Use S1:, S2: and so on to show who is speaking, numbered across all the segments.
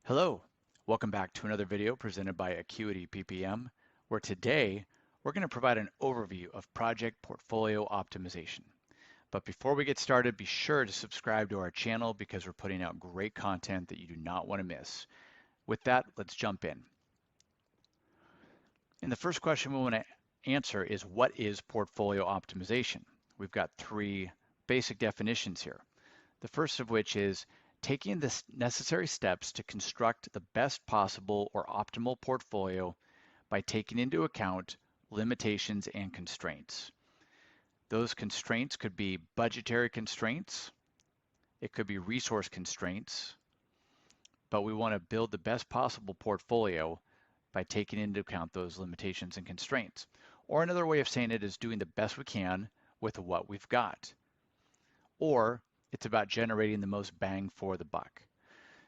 S1: Hello, welcome back to another video presented by Acuity PPM, where today we're going to provide an overview of project portfolio optimization. But before we get started, be sure to subscribe to our channel because we're putting out great content that you do not want to miss. With that, let's jump in. And the first question we want to answer is, what is portfolio optimization? We've got three basic definitions here. The first of which is taking the necessary steps to construct the best possible or optimal portfolio by taking into account limitations and constraints. Those constraints could be budgetary constraints, it could be resource constraints, but we want to build the best possible portfolio by taking into account those limitations and constraints. Or another way of saying it is doing the best we can with what we've got. Or it's about generating the most bang for the buck.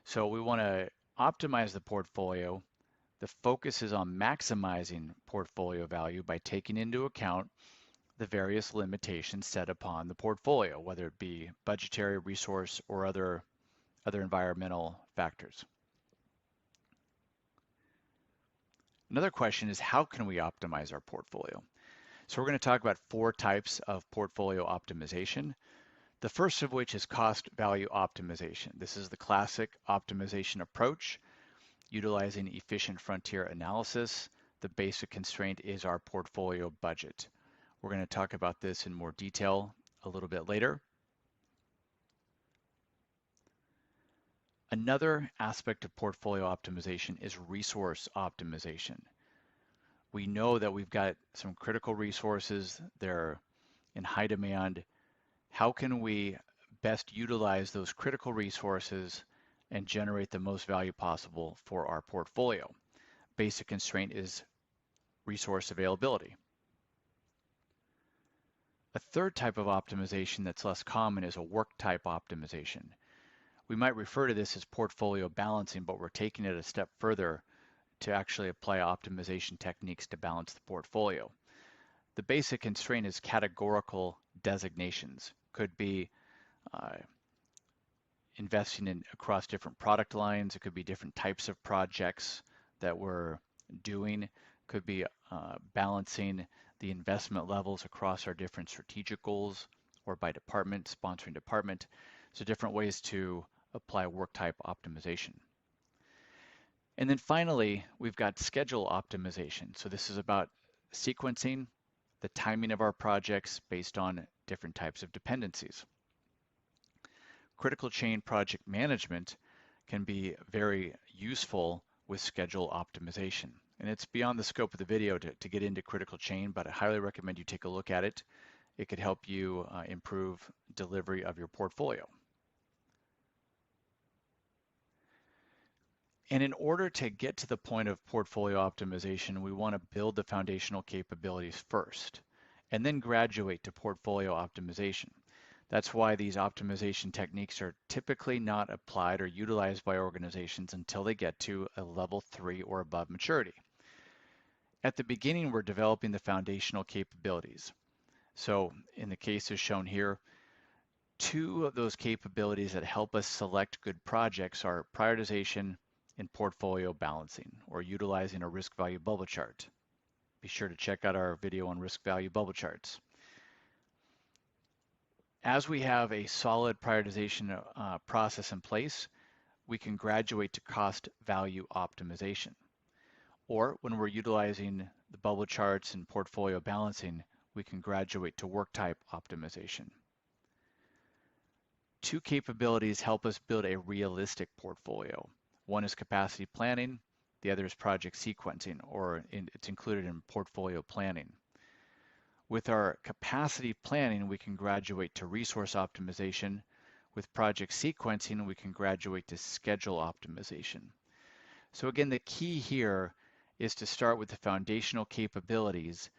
S1: So we want to optimize the portfolio. The focus is on maximizing portfolio value by taking into account the various limitations set upon the portfolio, whether it be budgetary, resource, or other environmental factors. Another question is, how can we optimize our portfolio? So we're going to talk about four types of portfolio optimization. The first of which is cost value optimization. This is the classic optimization approach, utilizing efficient frontier analysis. The basic constraint is our portfolio budget. We're going to talk about this in more detail a little bit later. Another aspect of portfolio optimization is resource optimization. We know that we've got some critical resources, they're in high demand. How can we best utilize those critical resources and generate the most value possible for our portfolio? Basic constraint is resource availability. A third type of optimization that's less common is a work type optimization. We might refer to this as portfolio balancing, but we're taking it a step further to actually apply optimization techniques to balance the portfolio. The basic constraint is categorical designations. Could be investing in across different product lines. It could be different types of projects that we're doing. Could be balancing the investment levels across our different strategic goals, or by department, sponsoring department. So different ways to apply work type optimization. And then finally, we've got schedule optimization. So this is about sequencing the timing of our projects based on different types of dependencies. Critical chain project management can be very useful with schedule optimization. And it's beyond the scope of the video to get into critical chain, but I highly recommend you take a look at it. It could help you improve delivery of your portfolio. And in order to get to the point of portfolio optimization, we want to build the foundational capabilities first, and then graduate to portfolio optimization. That's why these optimization techniques are typically not applied or utilized by organizations until they get to a level 3 or above maturity. At the beginning, we're developing the foundational capabilities. So in the cases shown here, two of those capabilities that help us select good projects are prioritization and portfolio balancing, or utilizing a risk value bubble chart. Be sure to check out our video on risk value bubble charts. As we have a solid prioritization process in place, we can graduate to cost value optimization. Or when we're utilizing the bubble charts and portfolio balancing, we can graduate to work type optimization. Two capabilities help us build a realistic portfolio. One is capacity planning, the other is project sequencing, or it's included in portfolio planning. With our capacity planning, we can graduate to resource optimization. With project sequencing, we can graduate to schedule optimization. So again, the key here is to start with the foundational capabilities,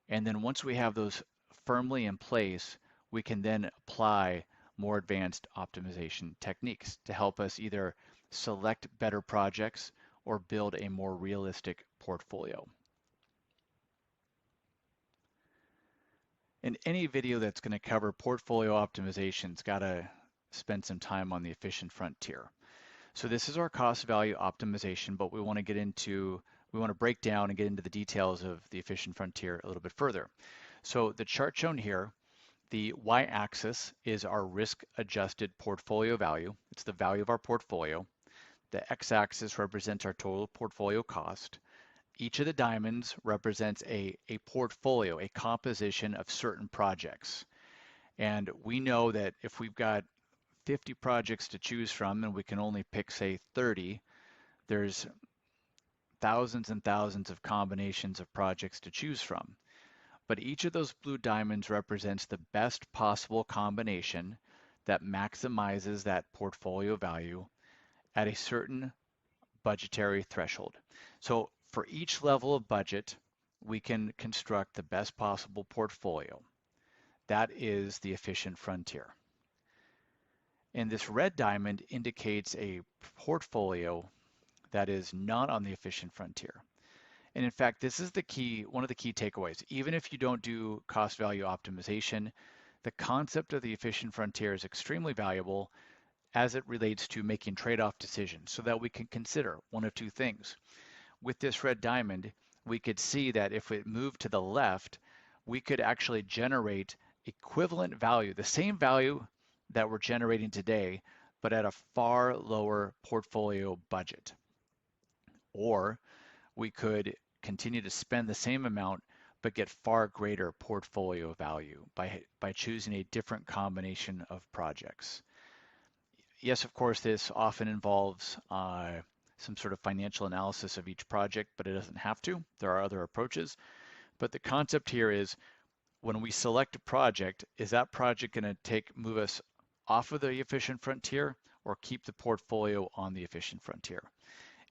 S1: and then once we have those firmly in place, we can then apply more advanced optimization techniques to help us either select better projects or build a more realistic portfolio. And any video that's going to cover portfolio optimization's got to spend some time on the efficient frontier. So this is our cost value optimization, but we want to break down and get into the details of the efficient frontier a little bit further. So the chart shown here, the y-axis is our risk-adjusted portfolio value. It's the value of our portfolio. The x-axis represents our total portfolio cost. Each of the diamonds represents a portfolio, a composition of certain projects. And we know that if we've got 50 projects to choose from and we can only pick, say, 30, there's thousands and thousands of combinations of projects to choose from. But each of those blue diamonds represents the best possible combination that maximizes that portfolio value at a certain budgetary threshold. So for each level of budget, we can construct the best possible portfolio. That is the efficient frontier. And this red diamond indicates a portfolio that is not on the efficient frontier. And in fact, this is one of the key takeaways. Even if you don't do cost value optimization, the concept of the efficient frontier is extremely valuable as it relates to making trade-off decisions so that we can consider one of two things. With this red diamond, we could see that if it moved to the left, we could actually generate equivalent value, the same value that we're generating today, but at a far lower portfolio budget. Or we could continue to spend the same amount but get far greater portfolio value by choosing a different combination of projects. Yes, of course, this often involves some sort of financial analysis of each project, but it doesn't have to. There are other approaches. But the concept here is when we select a project, is that project going to move us off of the efficient frontier or keep the portfolio on the efficient frontier?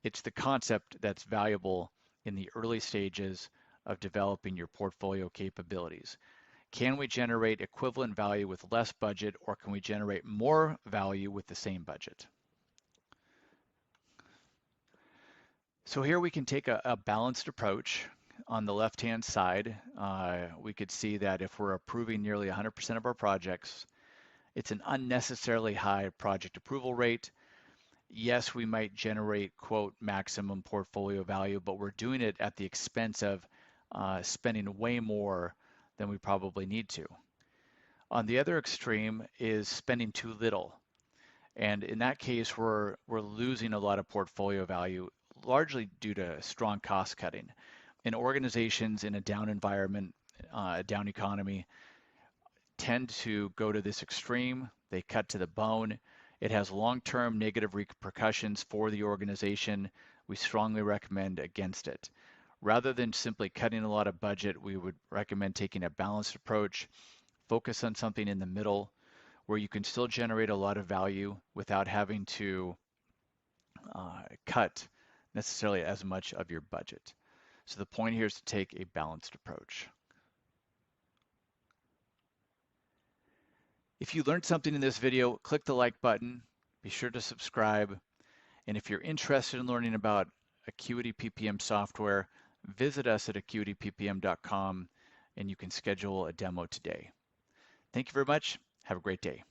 S1: It's the concept that's valuable in the early stages of developing your portfolio capabilities. Can we generate equivalent value with less budget, or can we generate more value with the same budget? So here we can take a balanced approach. On the left-hand side, we could see that if we're approving nearly 100% of our projects, it's an unnecessarily high project approval rate. Yes, we might generate, quote, maximum portfolio value, but we're doing it at the expense of spending way more than we probably need to. On the other extreme is spending too little. And in that case, we're losing a lot of portfolio value, largely due to strong cost cutting. And organizations in a down environment, a down economy, tend to go to this extreme. They cut to the bone. It has long-term negative repercussions for the organization. We strongly recommend against it. Rather than simply cutting a lot of budget, we would recommend taking a balanced approach, focus on something in the middle where you can still generate a lot of value without having to cut necessarily as much of your budget. So the point here is to take a balanced approach. If you learned something in this video, click the like button, be sure to subscribe, and if you're interested in learning about Acuity PPM software, visit us at acuityppm.com and you can schedule a demo today. Thank you very much. Have a great day.